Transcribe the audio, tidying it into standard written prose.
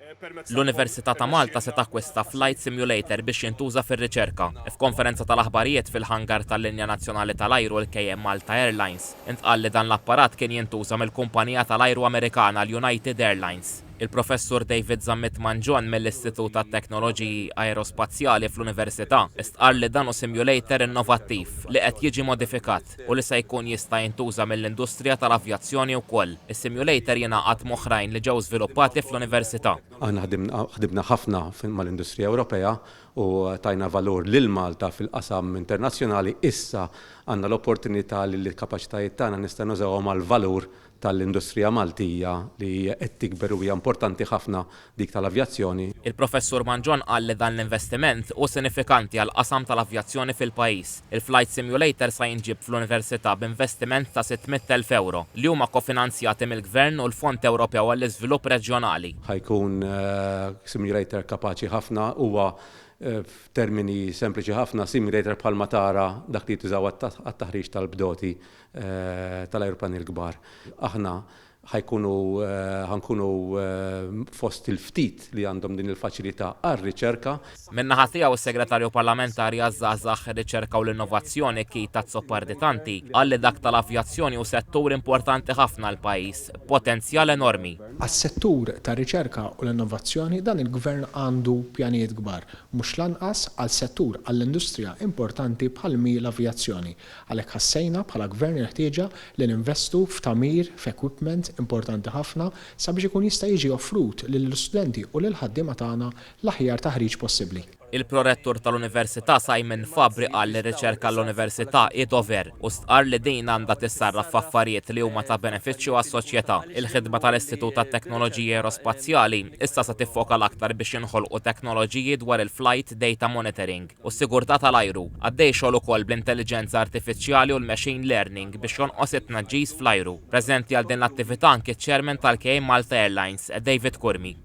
L-Università ta' Malta se takkwista flight simulator biex jintuża fir-riċerka. F'konferenza tal-aħbarijiet fil-hangar tal-Linja Nazzjonali tal-Ajru l-KM Malta Airlines intqal li dan l-apparat kien jintuża mill-kumpanija tal-ajru Amerikana l-United Airlines. Il-professur David Zammitman mill-Istitut tat-Teknoloġiji Aerospazjali fl-Università istqal li dan hu simulator innovattiv li qed jiġi modifikat u li se jkun jista' jintuża mill-industrija tal-avjazzjoni wkoll. Is-simulator jingħaqad moħrajn li ġew żviluppati fl-Università. Aħna ħdibna ħafna mal-Industrija Ewropea u tajna valur lil Malta fil-qasam internazzjonali. Issa għandna l-opportunità li l-kapaċitajiet tagħna nista' nużawhom għall-valur tal-industrija Maltija li qed tikber u hija importanti ħafna dik tal-avjazzjoni. Il-professur Manġon qal li dan l-investiment hu sinifikanti għal qasam tal-avjazzjoni fil-pajjiż. Il-flight simulator sa jinġib fl-Università b'investiment ta' 600,000 euro li huma kofinanzjati mill-Gvern u l-Fond Ewropew għall-Iżvilupp Reġjonali. Ħajkun simulator kapaċi ħafna huwa f'termini sempliċi ħafna simulator bħalma tara dak li tużaw għat-taħriġ tal-bdoti tal-ajruplani l-kbar. Aħna ħankunu fost il-ftit li għandhom din il-faċilità għar-riċerka. Min-naħa tiegħu is-Segretarju Parlamentari għaż-żgħażagħ riċerka u l-innovazzjoni Kita Zopparditanti qal li dak tal-avjazzjoni hu settur importanti ħafna l-pajjiż, potenzjal enormi. Għas-settur tar-riċerka u l-innovazzjoni dan il-Gvern għandu pjanijiet kbar, mhux lanqas għal-settur għall-industrija importanti bħal-mi l-avjazzjoni. Għalhekk ħassejna bħala Gvern il-ħtieġa li ninvestu f'tamir f'equipment importanti ħafna sabiex ikun jista' jiġi offrut lill-istudenti u lill-ħaddiema tagħna l-aħjar taħriġ possibbli. Il-prorettur tal-Università Simon Fabri qal li riċerka l-Università hi dover u stqar li din għandha tissarraf f'affarijiet li huma ta' benefiċċju għas-soċjetà. Il-ħidma tal-Istitut tat-Teknoloġiji Aerospazjali issa se tiffoka l-aktar biex jinħolqu teknoloġiji dwar il-flight data monitoring u s-sigurtà tal-ajru. Għaddej xogħol ukoll bl-intelligenza artifiċjali u l-machine learning biex jonqos it-tnaġġis fl-ajru. Preżenti għal din l-attività anke ċ-Chairman tal-KM Malta Airlines, David Kurmi.